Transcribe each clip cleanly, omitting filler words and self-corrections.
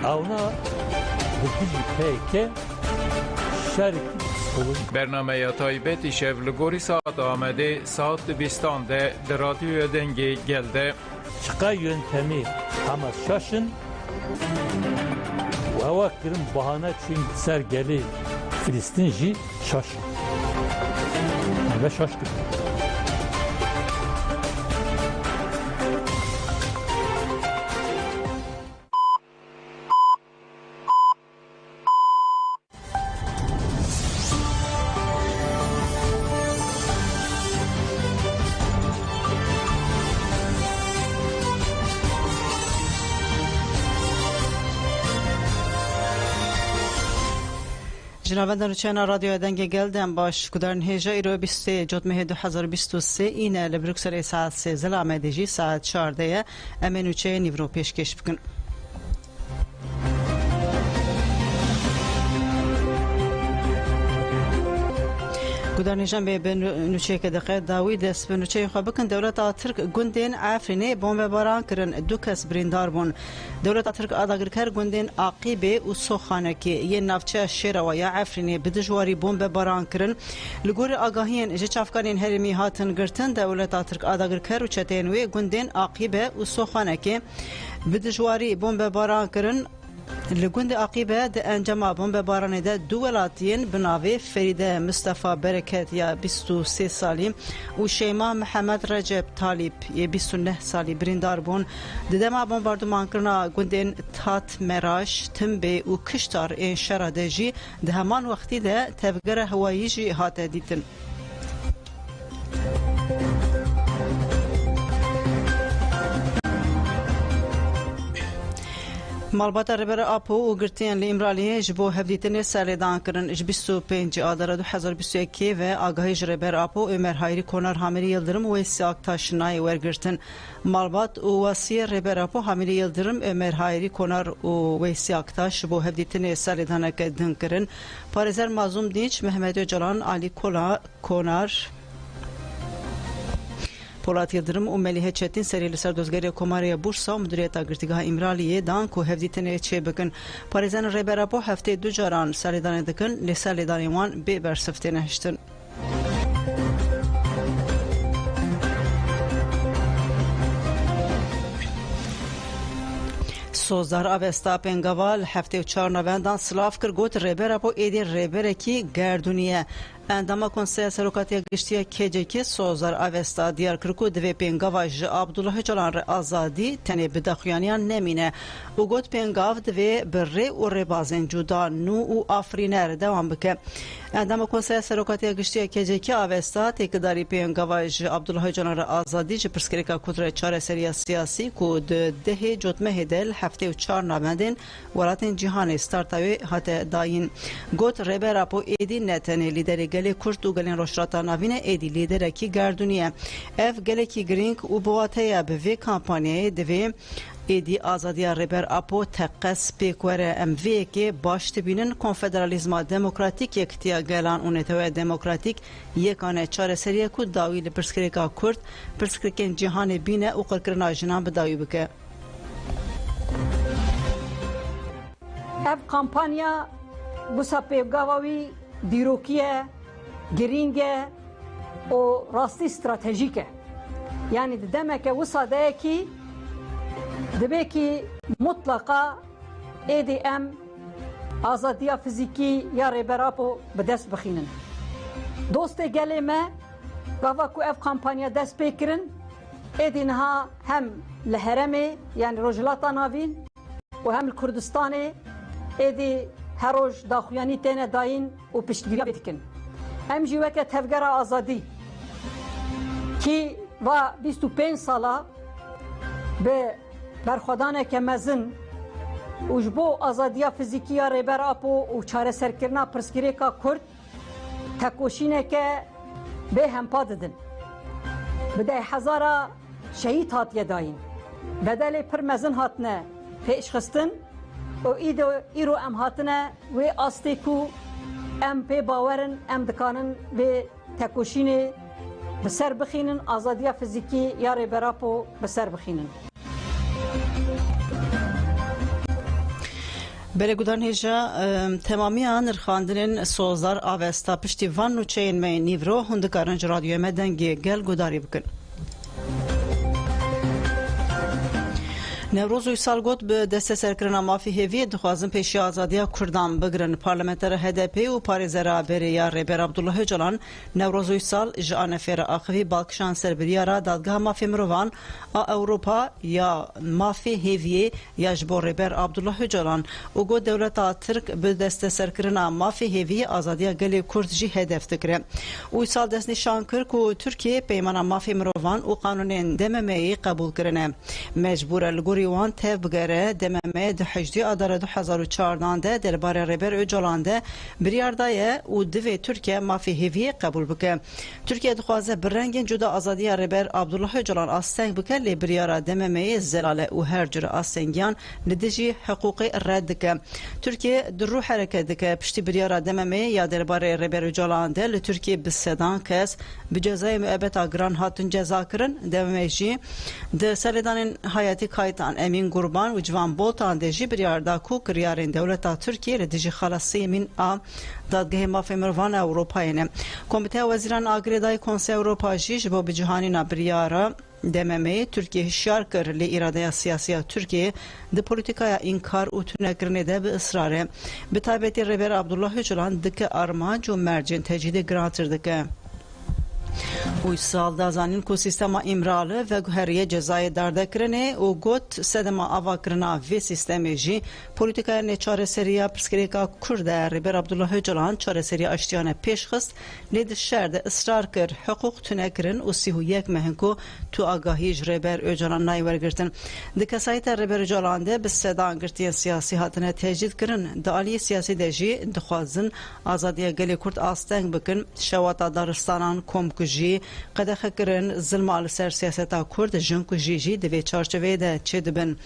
اونا بکیجی پیکه شرکی پسیkolojik برنامه تایبت شevligori saat آمده saat 20 de radyoya denge geldi. çıka yöntemi ama şaşın ve hava kırım bahane çünkü sergeli Filistinci şaşın ve şaştık. جنابندان چنا رادیو دنگ گلدن باش کدرن هجا ایرو 20 جتمه 2023 اینه لبروکسل ساعت 13 آمدگی ساعت 14 امنوچه نیورو پیشکش بکن. گودارنیجان به نوچه که دقیق داوی دست به نوچه خواب بکن دولت ترک گندین عفرینه بمب باران کرن دو کس بریندار بون دولت ترک آداگر کر گندین عقیبه و سوخانه که یه نفچه شیر و یا عفرینه بدجواری بمب باران کرن لگور آگاهین جچافکارین هرمی هاتن گرتن دولت ترک آداگر کر و چتینوی گندین عقیبه و سوخانه که بدجواری بمب باران کرن لگوند عقیبه ده انجام بمب باران ده دو ولاتین بناوی فریده مصطفی برکت یا 23 سالی و شیما محمد رجب طالب یا 29 سالی بریندار بون ددما بمباردمان کرنا گوندین تات مراش تنبه و کشتار این شراده جی ده همان وقتی ده تفگر هوایی جی هاته دیتن. مالبات ربر آپو و گرتین لیمرالیه جبو هفدیتن سالیدان کرن ج 25 آذر 2021 و آگاهی ربر آپو عمر هایری کنار حاملی یلدرم و سیاق تاشنای ورگرتن مالبات و وسی ربر آپو حاملی یلدرم عمر هایری کنار و سیاق تاش بو هفدیتن سالیدان کردن کرن پارزر مازوم دیچ محمد جلان علی کنار پولات یلدرم و ملیه چتین سری لسر دوزگری کماری بورسا و مدیریت گرتگاه امرالیه دان که هفدیتنه چه بکن پاریزان ریبر اپو هفته دو جاران سالیدان دکن لسالیدان وان بی برسفته نهشتن. سوزدار آوستا پنگوال هفته و 4 نوامبر سلاف کر گوت ریبر اپو ایدی ریبر کی گردونیه اندما کنسیل سروکاتی گشتیه کجکی سوزار آوستا دیار کرکو دوی پنگاو ج عبدالله جلان ر آزادی تنی بدخیانیان نمینه و گوت پنگاو دوی بره و ربازن جدا نو و آفرینر دوام بکه اندما کنسیل سروکاتی گشتیه کجکی آوستا تکداری پنگاو ج عبدالله جلان ر آزادی ج پرسکریکا کدر 4 سری سیاسی کود ده جتمه دل هفته و 4 نوامبر ولاتن جهان استارتاوی هات داین گوت ریبر اپو ایدی نتنی لیدری گلی کرد و گلین روشراتا نوین ایدی لیدر کی گردونیه اف گلی کی گرینگ و بواته به وی کمپانیه دوی ایدی آزادی ریبر اپو تقص پیکوره ام وی که باشت بینن کنفدرالیزم دموکراتیک یکتیا گلان اونتوی دموکراتیک یکانه 4 سریه کود داوی لپرسکریکا کرد پرسکریکن جهان بینه و قرکرنا جنان بداوی بکه اف کمپانیا بوسا پیگاوی دیروکیه گرینگه و راستی استراتژیکه یعنی دمه که وصاده کی دبه کی مطلقا ایدی ام آزادی فیزیکی یا ریبراپو به دست بخینن دوست گله ما گاوا کو اف کمپانیا دست بکرن ایدی نها هم لهرمه یعنی روجلاتا ناوین و هم کردستان ایدی هروج داخویانی تینه داین و پشتگیری بکن هم جیوه که تفگر آزادی کی و 25 ساله به برخودانه که مزن وجبو آزادی فیزیکی ریبر آپو و چاره سرکرنا پرسکری که کرد تکوشینه که به هم پا ددن بده هزارا شهید هاتیه داین بدل پر مزن هاتنه پیش خستن و ایرو ام هاتنه و آستیکو ام پی باورن ام دکانن به تکوشین بسر بخینن آزادی فیزیکی یا ریبراپو بسر بخینن Belêgudan hêja temamiya nirxandinên sozlar avesta piştî van û çeyên me nîvro hûn dikarin ji radyoya me dengê gel gudarî bikin. Newroz Uysal got bi desteserkirina mafî hêviyê dixwazin pêşiya azadiya Kurdan bigirin. Parlamentera HDP û parêzera Bêrîya Rêber Abdullah Öcalan Newroz Uysal ji anefêra axivî balkişan ser biryara dadgeha mafê mirovan a Ewropa ya mafê hêviyê ya ji bo Rêber Abdullah Öcalan û got dewleta Tirk bi desteserkirina mafê hêviyê azadiya gelê Kurd jî hedef dikire. Uysal destnîşan kir ku Tirkiye peymana mafê mirovan û qanûnên DMM'yê qebûl kirine. Mecbûr e li gorî wan tev bigere DMM di 18 Adara 2014 de derbarê Rêber Öcalan de biryar daye û divê Tirkiye mafê hêviyê qebûl bike. Tirkiye dixwaze bi rengên cuda azadiya Rêber Abdullah Öcalan asteng bike lê biryara DMM'yê zelale û her cure astengiyan li dijî hiqûqê red dike. Tirkiye di rû hereket dike piştî biryara DMM'yê ya derbarê Rêber Öcalan de li Tirkiye bi sedan kes bi cezayê müebbeta giran hatin ceza kirin. DMM jî di serlêdanên hayatî kaytan Emin Gurban û Civan Boltan de jî biryar da ku kiryarên dewleta Tirkiye li dijî xelasiyê min a dadgehê mafê mirovan Ewropayê ne. Komîteya Wezîran a Girêdayî Konseya Ewropa jî ji bo bicîhanîna biryara DMM'yê Tirkiye hişyar kir lê îradeya siyasiya Tirkiye di polîtikaya înkar û tunekirinê de bi ısrar e. Bi taybetî Rêber Abdullah Öcalan dike armanc û mercên tecîdê girantir dike. Uysal da zanîn ku sîstema îmralı ve guheriyê cezayê derdekirinê û got sedema avakirina vê sîstemê jî polîtikaya nêçareseriya pirsgirêka Kurd e. Rêber Abdullah Öcalan çareseriya eştiyane pêşxist lê di şer de ısrar kir hiqûq tunekirin û 31 mehin ku tu agahî ji Rêber Öcalan nayê wergirtin. Di kesayeta Rêber Öcalan de bi sedan girtiyên siyasî hatine tecîd kirin. Di aliyê siyasî de jî dixwazin azadiya gelê Kurd asteng bikin. Şewata daristanan komku jî qedexekirin zilma li ser siyaseta Kurd jin ku jî divê çarçeveyê de çê dibin.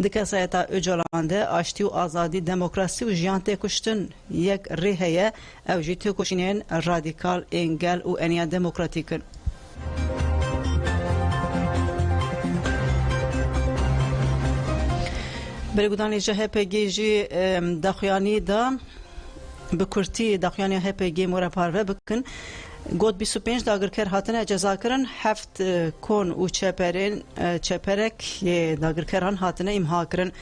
Di kesayeta Öcalan de aştî û azadî demokrasî û jiyan têkuştin yek rê heye ew jî têkoşînên radîkal ên gel û eniya demokratîk in. Belêgudanê ji HPG jî daxuyanî da bi Kurtî daxuyaniya HPG moreparve bikin. Got 25 dagirker hatine cezakirin 7 kon û çeperek dagirkeran hatine imha kirin.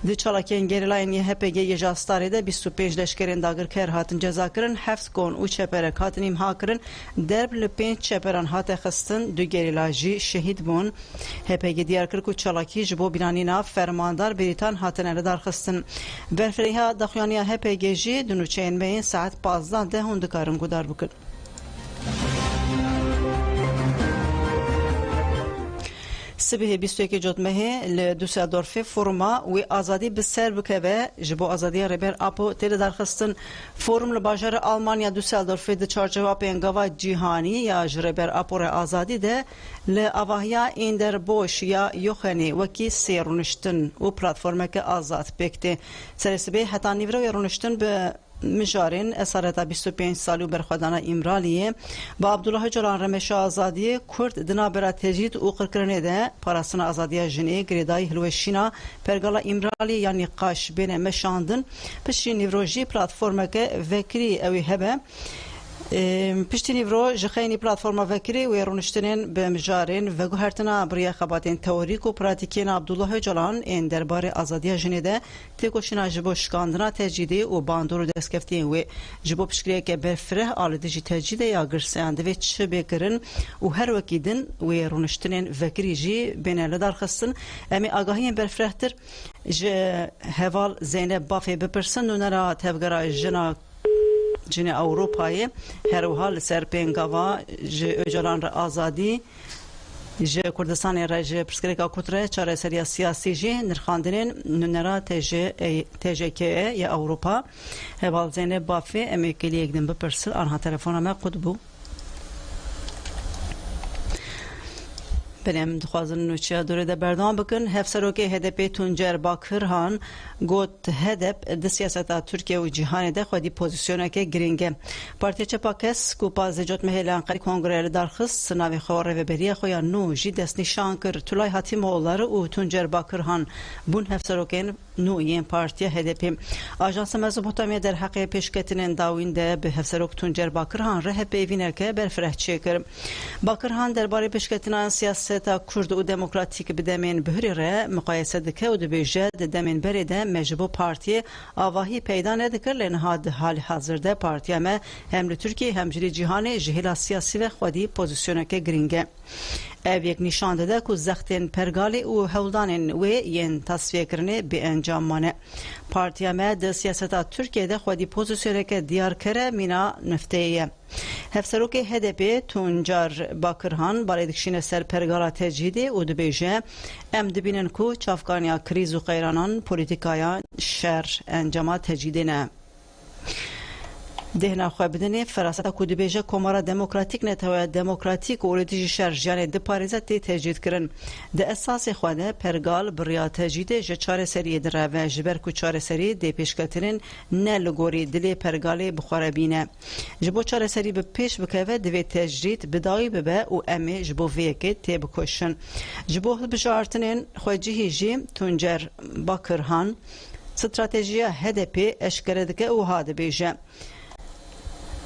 Di çalakên gerilayên yê HPG yê ji Astarê de 25 leşkerên dagirker hatin cezakirin 7 kon û çeperek hatin imha kirin. Derb li 5 çeperan hate xistin du gerîla jî şehîd bûn. HPG diyar kir ku çalakî ji bo bîranîna fermandar Brîtan hatine li darxistin. Berfirêha daxuyaniya HPG jî di nûçeyên me yên saet 15 de hûn dikarin gudar bikin. Sibihê 21 Cotmehê li Düsseldorfê foruma wê azadî bi ser bikeve ji bo azadiya Rêber Apo tê li darxistin. Forum li bajarê Almanya Düsseldorfê di çarçevapên gava cîhanî ya ji Rêber Apo re azadî de li avahiya Ênderboş ya Yoxenê wekî sê rûniştin û platformeke azad pêk tê. Serê sibê heta nîvrewê rûniştin bi mijarên esareta 25 salî û berxwedana îmraliyê bi Abdullah Öcalan remeşa azadiyê Kurd di navbera tecîd û qirkirinê de parastina azadiya jinê girêdayî hilweşîna pergala îmraliyê ya nîqaş bêne meşandin piştî nîvro jî platformeke vekirî ew ê hebe. Piştî nîvro ji xeynî platforma vekirî wê rûniştinên bi mijarên veguhertina biriya xebatên teorîk û pratikên Abdullah Öcalan ên derbarê azadiya jinê de têkoşîna ji bo şikandina tecîdê û bandor û destkeftiyên wê ji bo piştgirêyeke berfireh a li dijî tecîdê ya girseyan divê çi bêkirin û her wekî din wê rûniştinên vekirî jî bêne li darxistin. Em ê agahiyên berfirehtir ji heval Zeynep Bafê bipirsin nûnera tevgera jina Cinê Ewropayê her wiha li ser pêngava ji Öcalan re azadî ji Kurdistanê re ji pirsgirêka Kurd re çareseriya siyasî jî nirxandinên nûnera TJK'ye ya Ewropa heval Zeynep Bafê em ê keliyek din bipirsin anha telefona me qut bû. Benim dixwazin nûçeya dorê de berdewam bikin. Hevserokê HDP Tuncer Bakirhan got hedef di siyaseta Tirkiye û cîhanê de xwedî pozisyoneke giring e. Partiya Çepa Kes ku Pazê Cotmehê li Enqerê kongreyê li darxist navê xwe rêveberiya xwe ya nû jî destnîşan kir. Tulay Hatîmoğulları û Tuncer Bakirhan bûn hevserokên نوعین پارتیا HDP. آژانس مزوپوتامیا در حق پیشکتنین داوین ده به هفسروک تونجر باکرهان ره پیوینر که برفره چکر. باکرهان درباره پیشکتنان سیاست کرد و دموکراتیک بدمین بهری ره مقایسه دکه و دبیجه دمین برده مجبو پارتی آواهی پیدا ندکر لنهاد حال حاضر ده پارتیا ما هم ترکیه هم جری جهان جهیل سیاسی و خودی پوزیشنه که گرینگه. او یک نشان داده که زختین پرگالی و هولدانین و ین تصفیه کرنه به انجام مانه. پارتیا ما ده سیاست ترکیه ده خودی پوزیشنه که دیار کره مینا نفتهیه. هفسروک HDP تونجار باکرهان برای دکشین سر پرگالا تجهیده و دبیجه ام دبینن که چافکانیا کریز و قیرانان پولیتیکایا شر انجامات تجهیده نه. دهنا خواه بدنه فراستا کودی بیجه کمارا دموکراتیک نتوه دموکراتیک و اولیدیجی شرجیان ده پاریزت تی تجدید کرن. ده اساس خواده پرگال بریا تجدیده جه چار سری در و جبر کو چار سری ده پیشکترین نه لگوری دلی پرگالی بخوره بینه. جبو چار سری به پیش بکوه دوی تجدید بدایی ببه و امی جبو ویکه تی بکشن. جبو بشارتنین خواه جهیجی تونجر باکرهان استراتژی HDP اشکردکه و هاده بیجه.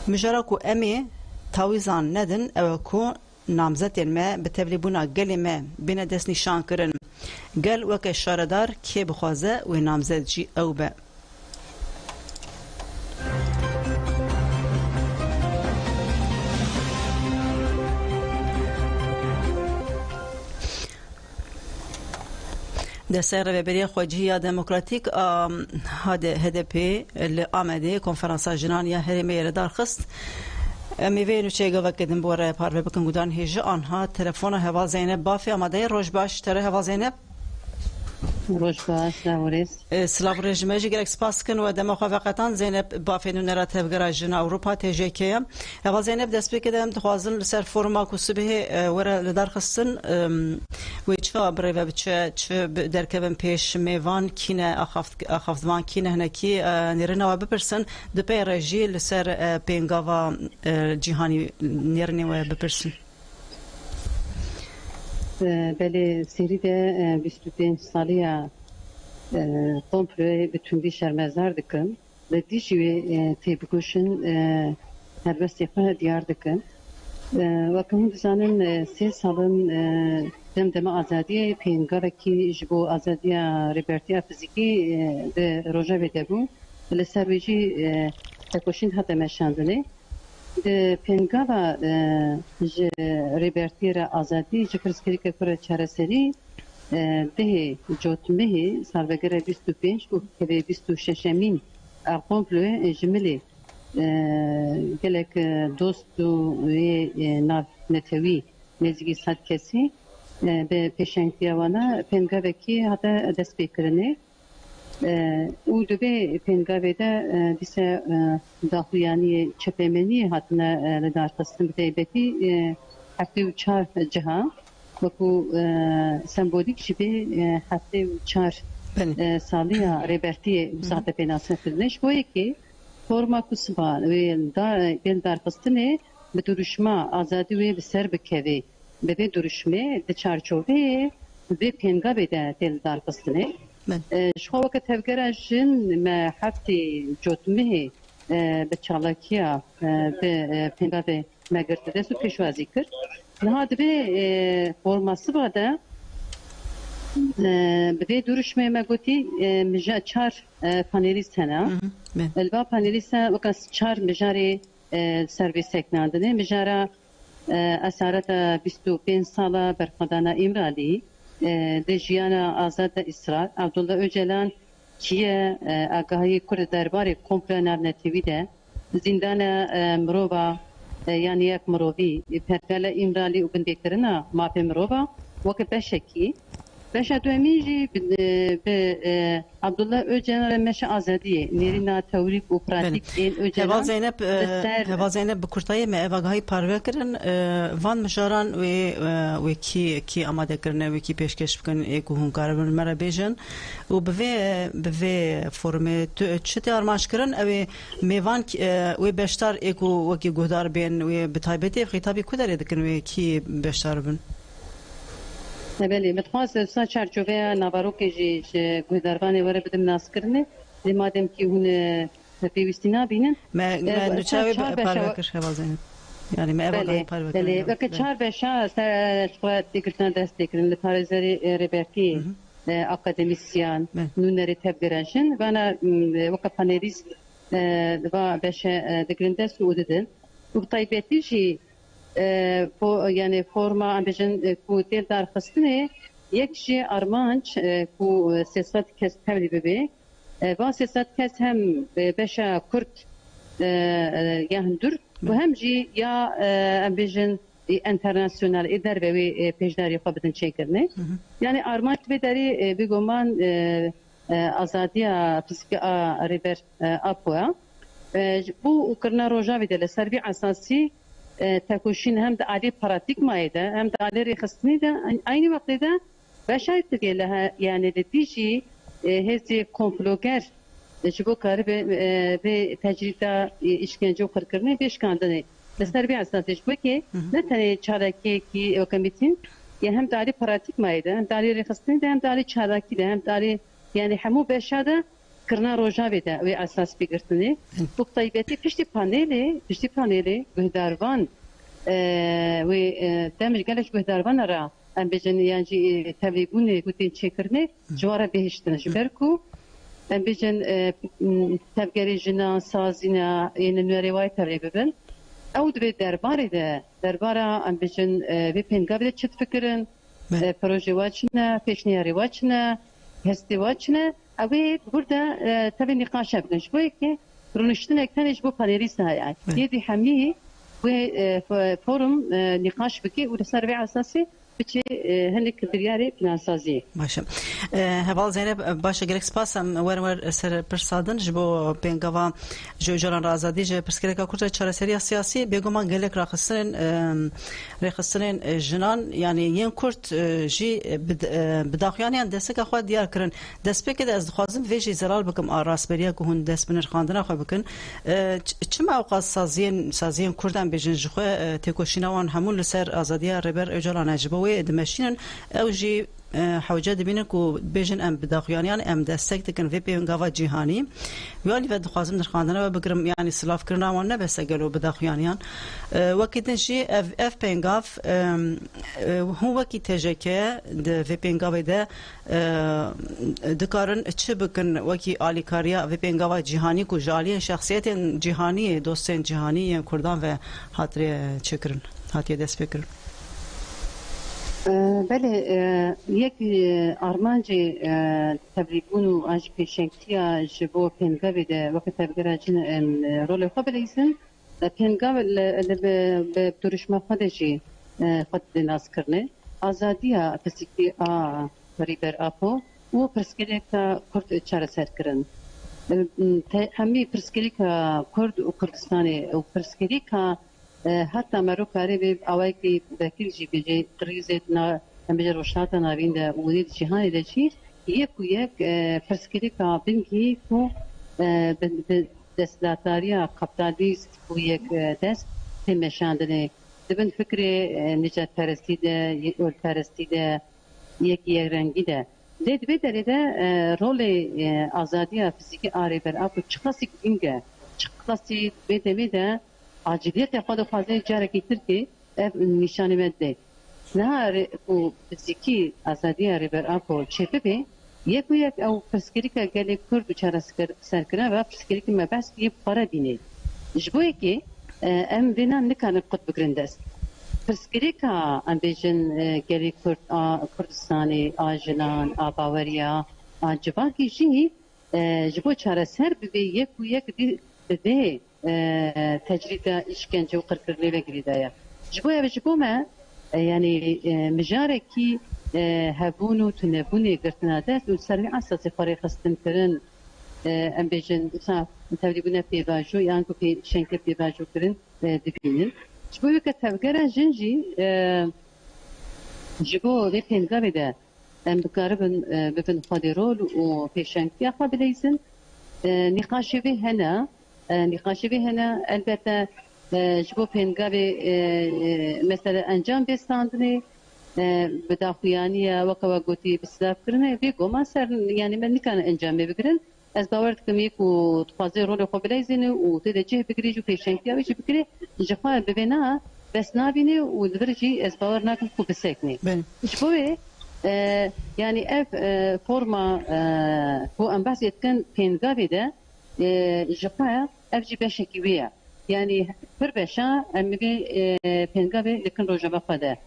مجرد که امی تاویزان ندن او که نامزدین ما به تبلیبونا گلی ما بین دست نشان کرن گل وکه شاردار که بخوازه و نامزد جی او به در سر بری خواجی دموکراتیک هاده HDP آمده کنفرانس جنانی هرمی دار خست میوه چه گفت کدیم باره پاره بکن گودان هیچ آنها تلفن هوا زینب بافی آمده روش باش تره هوا زینب روش باش نوریس سلام رژیمه جی گرک سپاس کن و دم خوابقتان زینب بافی نونرا تفگر جن اروپا تجی که هوا زینب دست بکدم دخوازن سر فرما کسبه ورا لدار خستن و چه برای و چه درکبن پیش میوان کینه آخافتوان کینه هنکی نیرنا و بپرسن دپی رژی لسر پینگاوا جهانی نیرنی و بپرسن. بله سری ده 25 سالیه کمپلوی به تندی شرمزار دکن و دیجی تیبکوشن هربستی خواهد دیار دکن و کنون بزنن 3 سالن دم آزادی پینگاره که جبو آزادی ریبرتی فیزیکی ده روژه بده بون لسر ویجی تکوشین حتی مشاندنه د پنگاوا ریبرتی را آزادی جکرسکری که کره چهارسری ده جوتمه سالوگر 25 و که 26 مین کمپلو جمله گلک دوست و ناف نتوی نزدیکی 100 کسی به پیشنگیوانا پنگاوا کی حتی دست بکرنه او دوبه پنگاوه ده دیسه داخویانی چپمنی حتما لدار قسم بتایبتی هفته و 4 جهان وکو سمبولیک شبه هفته و 4 سالی ریبرتی بساعت پیناسن کردنش بویه که فرما کسبان و دار قسمه به درشما آزادی و بسر بکوه به درشمه ده چارچوبه به پنگاوه ده دل دار قسمه شخوا وقت تفکر جن ما حفتی جوتمه به چالاکیا به پنبه مگرد دست و پیشوازی کرد. نهاد به فرماسی باده به درشمه مگوتی مجا 4 پانلیست هنه. البا پانلیست وقت 4 مجاری سرویس اکناندنه مجارا اسارت 25 ساله برخدانا امرالی de jiyana azad İsrail Abdullah Öcalan kiye agahi Kurd derbarê komple navnetî de zindana mirova yani yek mirovî pergala İmralî û bindêkirina mafê mirova wek beşekî beşa duemîn jî bi Abdullah Öcalan meşe azadiyê nêrîna tewrîk û pratik ên Öcalan heva Zeynep bi kurtayê me ev agahî parve kirin van mijaran wê kî amade kirine wê kî pêşkeş bikin ê ku hûn karibin me re bêjin û bi vê formê çi tê armanc kirin ew ê mêvan wê beşdar ê ku wekî guhdar bên wê bi taybetî xîtabî ku derê dikin wê kî beşdar bin بله متخواست سا چرچوه نواروک جی گهداروانه وره بدم ناس کرنه مادم که هون پیوستی نبینن ما نوچاوی پارواکش هوا زینب yani me evvel parmak. بله وقت چهار بشه سر شوات دیگرتن دست دیگرن لپارزری ربرتی اکادمیسیان نونری تبگرنشن و انا وقت پانلیست و بشه دیگرن دست وددن و طیبتی جی yani forma ambejin ku tel dar khastne yek ji armanç ku sesat kes tevli bebe va sesat kes hem beşa kurt yahndur ve hem ji ya ambejin internasyonel eder ve pejder yapabidin çekirne yani armanç ve deri bigoman azadiya psiki a reber apoya bu ukrna roja ve de serbi asasi تکوشین هم داری پراتیک مایده هم داری رخصتی ده aynı vakitte başayıp diyeler yani دیجی هزی کمپلوگر جبو کاری به تجربه işkence و کرکنه بیش کندنه دستر بی اساسش بود که نه تنها چارکی کی وکمیتین یا هم داری پراتیک مایده هم داری رخصتی ده هم داری چارکی ده هم داری yani همو بشاده کرنا روزا بده و اساس بگیرتنی bu طیبتی پشتی پانلی گهداروان و دمج گلش گهداروان را ام بجن یعنی تبلیغونه گوتین چکرنه جواره بهشتنه جبرکو ام بجن تبگری جنا سازینا این نوری وای تبلیغ ببن او دو درباره ام بجن و پنگابه چت فکرن پروژه واچنه پیشنیاری واچنه هستی واچنه اوی burada tabii nikaş yapmış. Bu ki rünüştün eklenmiş bu panelist hayal. Yedi hamiyi ve forum nikaş biki ve servi asası biçi hendik diğeri finansazı. Başım. Heval Zeynep başa gerek spasam var ser persadın jibo pengava jojoran razadi je perskereka kurta çareseriya siyasi begoman gelek rakhsının jinan yani yen kurt ji bidaxyaniyan desek xwa diyar kirin despeke de az xwazim ve ji zelal bikim arasberiya ku hun desbinir xandina xwe bikin çima awqas saziyen kurdan bejin ji xwe tekoşinawan hamul ser azadiya reber öcalan jibo دمشين او جي حوجه دبينك وبيجن ام بداخيانيان ام دستكتكن في بينغافا جيهاني ويالي فد خوازم درخاندنا وبكرم يعني سلاف كرنا وانا بس قالوا بداخيانيان وقت شي اف بينغاف هو وقت تجكه د في بينغاف ده دكارن تشبكن وقت اليكاريا في بينغافا جيهاني كو جالي شخصيت جيهاني دوستن جيهاني كردان و خاطر چكرن هاتي دست فكر بله یک آرمانجی تبلیغون و آج پیشنگتیا جبو پنگاوی ده وقت تبلیغاجین رول خواب لیسن پنگاو به دورشما خودشی خود ناس کرنه آزادیا پسیکی ریبر آپو و پرسکلی که کرد چاره سر کرن همی پرسکلی که کرد و کردستانی و پرسکلی که حتی مروکاری به آوایی دکیل جی بیجی قریزت نا بیجی روشناتا نوین ده ودید جهانی ده چی یک پرسکری که بینگی کو دستداریا کپیتالیست کو یک دست تمشاندنه دبن فکر نجات پرستی ده اول پرستی ده یک رنگی ده دید بدری ده رول آزادی فیزیکی آری بر آب چخاسی اینگه چخاسی بدمی ده aciliyet yapmadı fazla cari getirdi ev nişanımette. Ne bu fiziki azadiye riber apo çepebi yek o psikolojik gele kurdu çarası serkine ve psikolojik mebes bir para bine. İşte ki em binan ne kadar kut bugündes. Psikolojik ambijin gele Kürdistan'ı ajilan Bavariya acaba ki bu çarası her bir yek de تجربة إشكنجة وقرقرني لقريدايا جبويا بجبوما يعني مجاركي هبونو تنبوني قرتنا داس وسرمي عصاصي فريق استنكرن أم بيجن تولي بنا في باجو يانكو في شنكر في باجو كرن دبينن جبويا كتفقرا جنجي جبو دي بينغابي دا أم بقاربن ببن خادرول وفي شنكي أخوا بليسن نقاشي به هنا نقاشی به هنه البته جبو پنگاوی مثلا انجام بستاندنی بداخویانی وکوا گوتی بسلاف کرنه بیگو ما سر یعنی من نکان انجام بگیرن از باور دکم یک و تفاضل رول خوب بلایزنه و تدجه بگیری جو پیشنگی آویش بگیری جفا ببینه بس نبینه و درجی از باور نکن خوب سکنی. شبوه يعني اف فورما هو ام بس يتكن بينغافي ده جفا اف جي بشكيويه يعني بر بشا ام بي بينغافي لكن روجا بفدا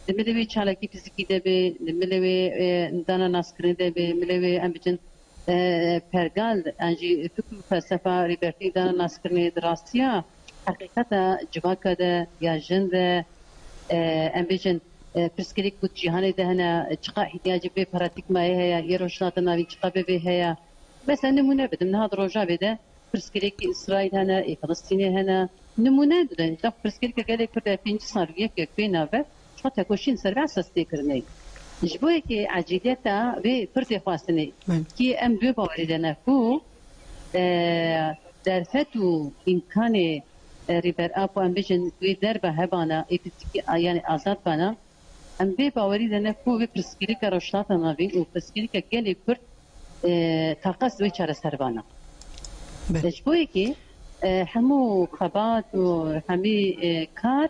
ملوي چالاكي فيزيكي ده به ملوي دانا ناسكرين ده به ملوي ام بيجن پرگال انجي فكر فلسفه ليبرتي دانا ناسكرين دراسيا حقيقتا جواكا ده يا جن ده ام بيجن پرسکریک بود جهانی دهنا چقا احتیاج به پراتیک مایه هیا یروشنات ناوی چقا به هیا مثلا نمونه بدم نه دروجا بده پرسکریک اسرائیل هنا فلسطین هنا نمونه ده تا پرسکریک گله کرده 5 سال یک بینا و حتی کوشین سر اساس تکرنی جبوی که عجیدتا به پرت خواستنی کی ام دو باوری دنا کو در فتو امکان ریبر اپ ام بجن دوی دربه هبانا یعنی آزاد بانا ام بی باوری دنه کو به پرسکریک روشنات ناوی و پرسکریک گلی کرد تاقص دوی چاره سربانا جبوی که همو خبات و همی کار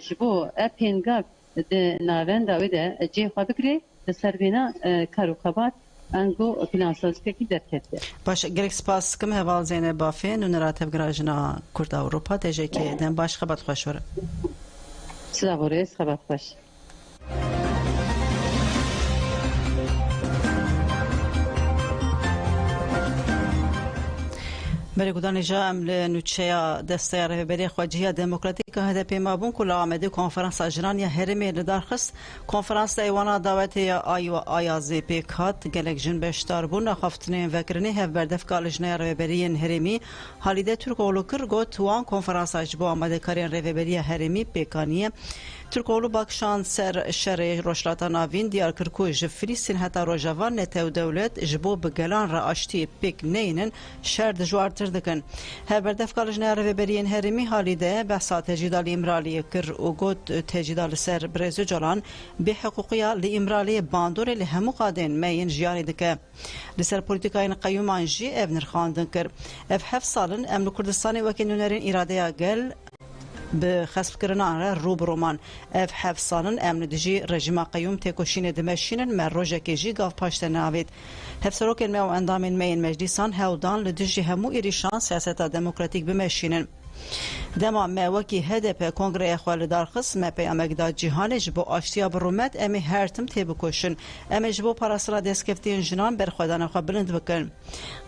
جبو اپینگاب ده ناوین داوی ده جه خواه بکره ده سربینا کار و خبات انگو پلانسازی که درکته. باش گرک سپاس کم هوال زینه بافین و نراتب گراجنا کرد اروپا تجه که دن باش خبات خوش وره. سلام وریس خبات خوش. بله گودان جا ام لنوچه دسته رهبری خواجه دموکراتیک هدف مابون کل آمده کنفرانس اجران یا هرمی لدارخست کنفرانس ایوانا دعوت آیازی پیکات گلک جن بشتار بون خفتنه وکرنی هف بردف کالجنه رهبری هرمی حالیده ترکولو کر گوت وان کنفرانس اجبو آمده کارین رهبری هرمی پیکانیه ترکولو باکشان سر شر روشلاتا ناوین دیار کرکو جفریسین حتا روجوان نتو دولت جبو بگلان را اشتی پیک نینن شر دجوارتر دکن هبردف کالجنه رهبری هرمی حالیده بحثا تجدال امرالی کر و گوت تجدال سر برزو جلان به حقوقیا لامرالی باندور لهمو قادن ماین جیانی دکه لسر پولیتیکاین قیومان جی ابنر خواندن کر اف 7 سالن امن کردستان وکیلونرین اراده گل به خسف کردن روبرومان اف 7 سالن امن دجی رژیم قیوم تکوشین دمشینن مر روزه کیجی گاف پاشت ناوید هفسروک المو اندامین مین مجلسان هودان لدجی همو ایریشان سیاست دموکراتیک بمشینن دما موکی هدف کنگره اخوال دارخص مپی امگداد جهانش با آشتیا برومت امی هرتم تیبکوشن امی جبو پاراسلا دسکفتین جنان برخوادان خوا بلند بکن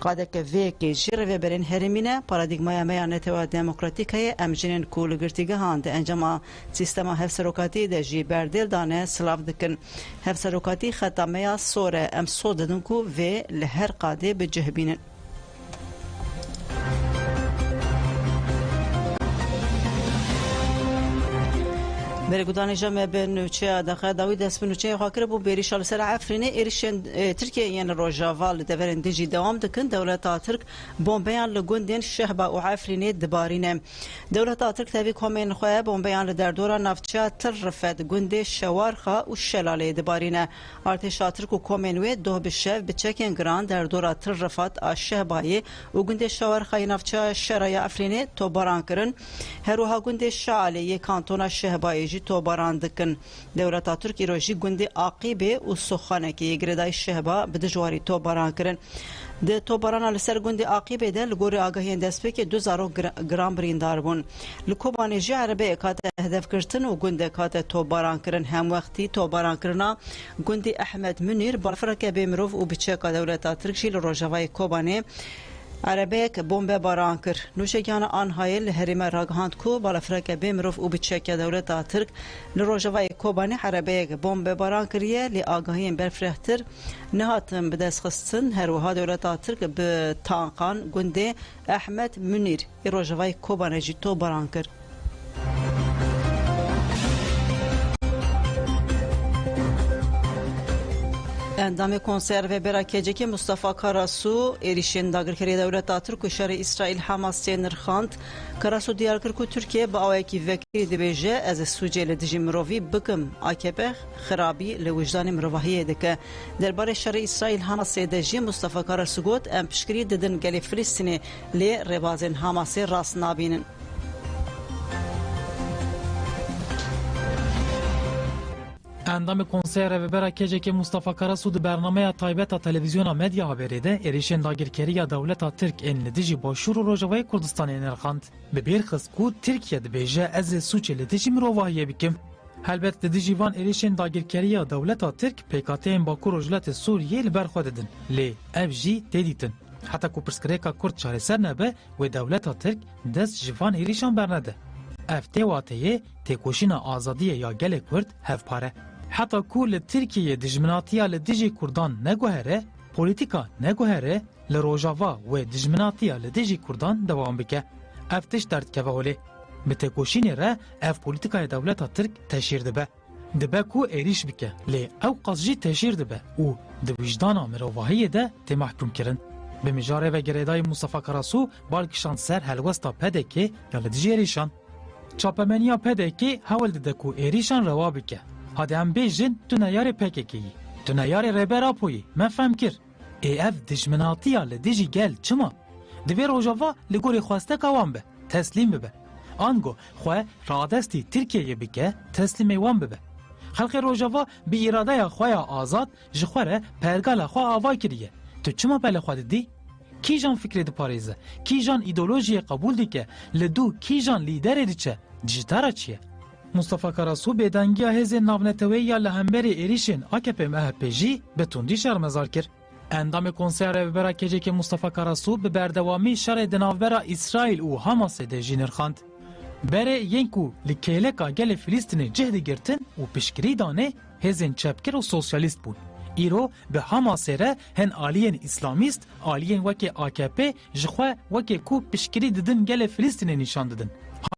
قاده که ویکی جیر و برین هرمینه پارادیگمای میانتوا دموکراتیکه امجنین کولگرتیگه هانده انجام سیستما هفسروکاتی ده جی بردل دانه سلاف دکن هفسروکاتی ختامه سوره ام سوددن کو و لهر قاده بجهبینن برگودان جمع به نوچه داخل داوید دست به نوچه خاکر بو بریشال سر عفرینه ایرشن ترکیه یعنی روجاوال دورن دیجی دوام دکن دولت ترک بومبیان لگوندین شهبا و عفرینه دبارینه دولت ترک تاوی کومین خواه بومبیان لدردورا نفچه تر رفت گونده شوارخا و شلاله دبارینه ارتش ترک و کومین و دو بشف بچکن گران دردورا تر رفت شهبای و گونده شوارخا نفچه شرای عفرینه تو باران کرن هروها گونده شعاله کانتونا شهبای تو باران دکن دولت ترکی روشی گوندی عاقبه و سخانه که گردای شهبا بدجواری تو باران کرن ده تو باران لسر گوندی عاقبه ده لگوری آگاهی دست به که 2000 گرام بریندار بون لکوبانیجی عربه اکات هدف کرتن و گونده کات تو باران کرن هم وقتی تو باران کرنا گوندی احمد منیر بالفرکه بمروف و بچه دولت ترکشی لروجوای کوبانه عربیک بمب باران کر نوشیگان آنهای لحریم راگهاند کو بالافرک بمروف و بچک دولت ترک لروجوای کوبانی عربیک بمب باران کریه لی آگاهی برفرهتر نهاتم بدست خستن هروها دولت ترک به تانقان گنده احمد منیر روجوای کوبانی جی تو باران کر اندام کنسر و براکجه که مصطفی کاراسو ایریشن داگرکری دولت ترک و شر اسرائیل حماس نرخاند کاراسو دیار کرد که ترکیه با اوکی وکیل دبیجه از سوجه لدیجی مروی بکم آکبه خرابی لوجدان مروحیه دکه درباره شر اسرائیل حماس دجی مصطفی کاراسو گوت ام پشکری ددن گلی فلسطینی لی ربازن حماس راست نابینن. اندام کنسر و براکجه که مصطفی کاراسو در برنامه تایبت تلویزیون مدیا هبریده ایریشن داگیرکری دولت ترک ان لدیجی باشور و روجوای کردستان نرخاند به بیرخص کو ترکیه دبیجه از سوچ لدیجی مروواهیه بکم البته لدیجی وان ایریشن داگیرکری دولت ترک پیکاتین باکو روجلت سوریه لبرخو ددن لی اف جی تدیتن حتی کو پرسکریکا کرد چاره سر نبه و دولت ترک دست جوان ایریشان برنده اف تیواتیه تکوشین آزادی یا گل کرد هف پاره حتی کل ترکیه دجمناتیا لدیجی کردان نگوهره پولیتیکا نگوهره لروجاوا و دجمناتیا لدیجی کردان دوام بکه افتش درد که ولی به تکوشین را اف پولیتیکای دولت ترک تشیر دبه کو ایریش بکه لی او قصجی تشیر دبه او دویجدانا مروواهی ده تی محکوم کرن به مجاره و گریدای مصطفی کاراسو بالکشان سر هلوستا پدکی یا لدیجی ایریشان چاپمنیا پدکی حول ده کو ایریشان روا بکه هادی هم بیجن تو نیار پککی تو نیار ریبرا پوی من فهم کر ای اف دجمناتیا لدیجی گل چما دوی روژاوا لگوری خواسته کوان به تسلیم ببه آنگو خواه رادستی ترکیه بکه تسلیم وان ببه خلق روژاوا بی اراده خواه آزاد جخوره پرگال خواه آوای کریه تو چما بله خواه دی؟ کی جان فکر دی پاریزه؟ کی جان ایدولوژی قبول دی که لدو کی جان لیدر دی چه؟ دیجیتارا چیه؟ مصطفی کاراسو بدنگی هز ناونتوی یا لهمبری ایریشن AKP MHP به تندی شرمزار کرد. اندام کنسر و براکجه که مصطفی کاراسو به بردوامی شر دناوبرا اسرائیل و حماس ده جینر خاند. بره ینکو لکیلکا گل فلسطین جهد گرتن و پشکری دانه هزین چپکر و سوسیالیست بود. ایرو به حماس ره هن آلین اسلامیست آلین وکی AKP جخوا وکی کو پشکری ددن گل فلسطین نشان ددن.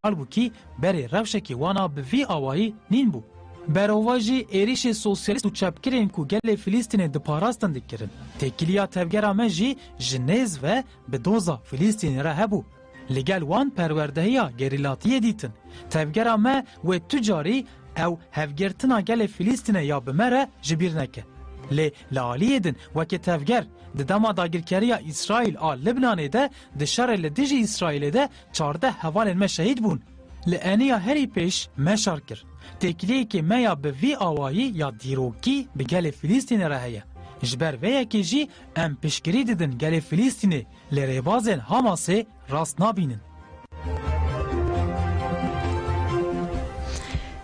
halbuki beri revşekî wana bi vî awayî nîn bû. Berova jî êrişê sosyalîst û çepkirên ku gelê Filîstînê diparastin dikirin. Têkiliya tevgera me jî ji nêz ve bi doza Filîstînê re hebû. Li gel wan perwerdehiya gerîlatiyê dîtin. Tevgera me wê tu carî ew hevgirtina gelê Filîstînê ya bi me re ji bîr neke. Lê li aliyê din wekî tevger di dema dagirkeriya İsrail a Libnanê de di şerê li dijî İsrailê de 14 hevalên me şehîd bûn. Li eniya herî pêş me şer kir. Têkiliyekê me ya bi vî awayî ya dîrokî bi gelê Filîstînê re heye. Ji ber vê yekê jî em piştgirî didin gelê Filîstînê li rêbazên Hamasê rast nabînin.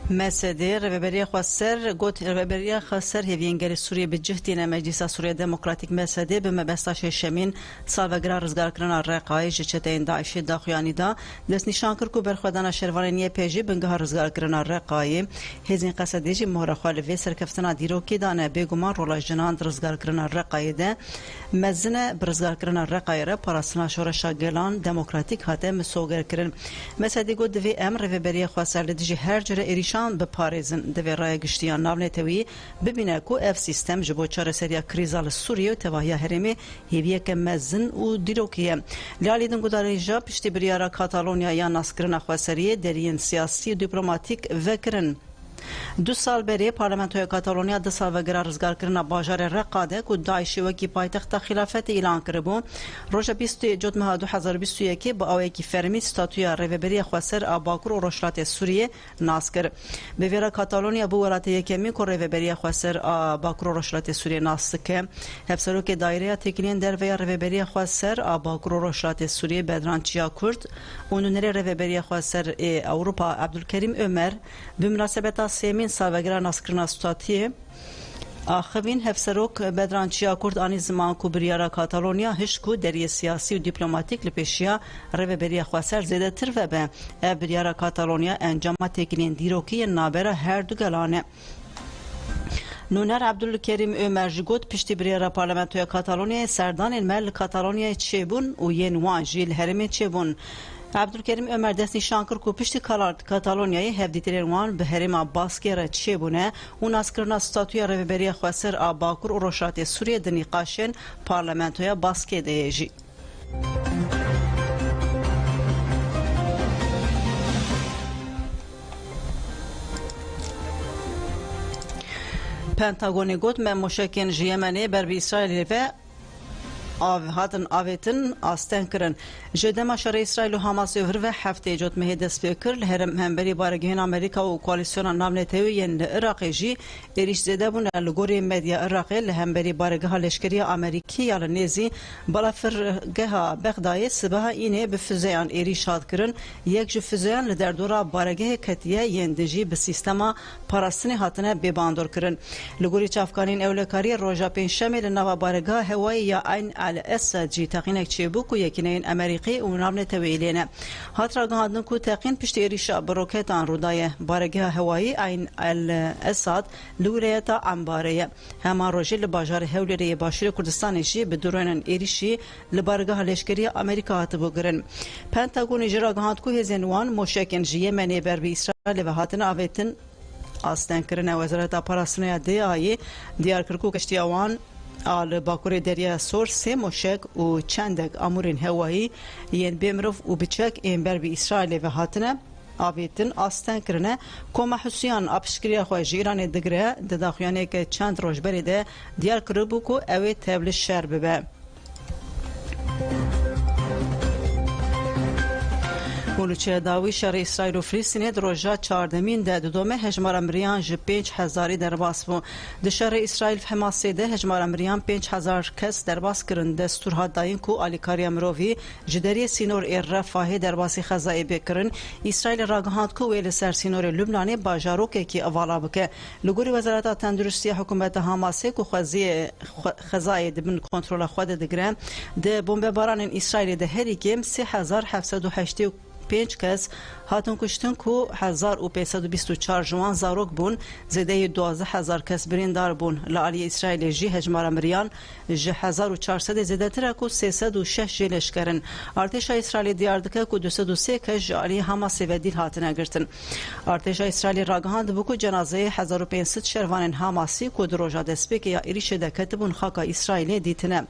مسده رهبری خواستر گوت رهبری خواستر هیوینگری سوریه به جهتین مجلس سوریه دموکراتیک مسده به مبستاش شمین سالوگرا رزگار کردن رقای جچتین داعش داخیانی دا دست نشان کرد که برخوردن شروانیه پیجی بنگاه رزگار کردن رقای هزین قصدی جی مهر خالوی سرکفتنا دیروکی دانه بگمان رولا جنان رزگار کردن رقای ده مزنه برزگار کردن رقای را پاراسنا شورشا گلان دموکراتیک هاته مسوگر کردن مسده گوت دوی امر رهبری خواستر لدیجی هر جره ایریشان به پاریزن دوی رای گشتیان ناونتوی ببینه کو اف سیستم جبو چاره سریا کریزال سوریه و تواهی هرمی هیویه که مزن و دیروکیه لیالیدن گوداری جا پشتی بریارا کاتالونیا یا ناسکرن خواستریه درین سیاسی و دیپلوماتیک وکرن 2 سال بری پارلمانتوی کاتالونیا 2 سال وگرا رزگار کرنا باجار رقاده که داعشی وکی پایتخت خلافت اعلان کربو روز 20 جود ماه 2021 با اوی کی فرمی ستاتویا رهبری خواستر آباکور و روشلات سوریه ناس کرد به ویرا کاتالونیا بو ولایت یکمی کو رهبری خواستر آباکور و روشلات سوریه ناس که هفسرو که دایره تکنین در وی رهبری خواستر آباکور و روشلات سوریه بدران چیا کرد اون نره رهبری خواستر اروپا عبدالکریم عمر به مناسبت سیمین سالوگرا ناسکرنا ستاتیه آخوین هفسروک بدرانچیا کرد آنی زمان کو بریارا کاتالونیا هشکو دری سیاسی و دیپلوماتیک لپیشیا رهبری خواستر زیاده تر و به بریارا کاتالونیا انجام تکنین دیروکی نابرا هر دو گلانه نونر عبدالکریم عمر جگوت پشتی بریارا پارلمانتوی کاتالونیا سردان المل کاتالونیا چه بون و ین وان جیل هرمی چه بون عبدالکریم Ömer dest nîşan kir ku piştî Katalonyayê hevdîtîrên wan bi herêma Baskê re çêbûne û naskirina statuya Rêveberiya Xweser a Bakur û Rojhilatê Sûriyê di nîqaşên Parlamentoya Baskê de ye jî. Pentagonê got me moşekên ji Yemenê ber bi İsraîlê ve hatin avêtin asten kirin. Ji dema şerê İsraîl û Hamasê hir ve heftê cotmehê dest pê kir li hemberî baregihên Amerîka û koalîsyona navnetewî yên li Iraqê jî êriş zêde bûne li gorî medya Iraqê li hemberî baregeha leşkeriya Amerîkî ya li nêzî balafirgeha Bexdayê sibeha înê bi füzeyan êriş hat kirin. Yek ji füzeyan li derdora baregehê ketiye yên de jî bi sîstema parastinê hatine bêbandor kirin. Li gorî çavkanên ewlekariyê roja pênşemê li nava baregeha hewayî ya Ayn al-Esed jî teqînek çêbû ku yekîneyên Amerîkî û navnetewî lêne. Hat ragihandin ku teqîn piştî êrişa bi roketan Rûdayê baregeha hewayî Ayn al-Esed li wilayeta Ambarê ye. Hema rojê li bajarê Hewlêrê Başûrê Kurdistanê jî bi dronên êrişî li baregeha leşkeriya Amerîka hatibû kirin. Pentagonê jî ragihand ku hêzên wan moşekên ji Yemenê ber bi İsraîlê ve hatine avêtin astenkirina Wezareta Parastinaya DAyê diyar kir ku kiştiya wan al Bakurê Derya Sor sê moşek û çendek amûrên hewayî yên bêmirov û biçek ên ber bi İsraîlê ve hatine avêtin asten kirine. Koma Husyan a piştgiriya xwe ji Îranê digire di daxuyaneke çend rojberê de diyar kiribû ku ew ê tev li şer bibe. Uluçeya dawî şerê İsraîl û Filîstînê di roja çardemîn de di dome hejmara miriyan ji 5,000 derbas bû. Di şerê İsraîl Hemasê de hejmara miriyan 5,000 kes derbas kirin. Destûr hat dayîn ku alîkariya mirovî ji deriyê sînor ê Refahê derbasî Xezayê bêkirin. İsraîl ragihand ku wê li ser sînorê Lubnanê bajarokekî evala bike. Li gorî Wezareta Tendurustiya hikûmeta Hamasê ku Xezayê dibin kontrola xwe de digire, di bombebaranên İsraîlê de herî kêm 3,785 kes hatun kuştin ku 1524 jwan zarok bûn, zêdeyê 12,000 kes birîndar bûn. Li aliyê İsraîlê jî hejmara miriyan ji 1400 zêdetir e ku 306 jê leşkerin. Artêşa İsraîlê diyar dike ku 203 kes ji aliyê Hamasê ve dîl hatine girtin. Artêşa İsraîlê ragihand bû ku cenazeyê 1500 şervanên Hamasî ku di roja destpêkê ya êrişê de ketibûn xaka İsraîlê dîtine.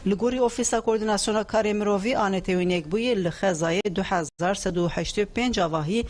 Li gorî Ofîsa Koordinasyona Karê Mirovî anêtewî nekbûyê li Xezayê 2185 avahî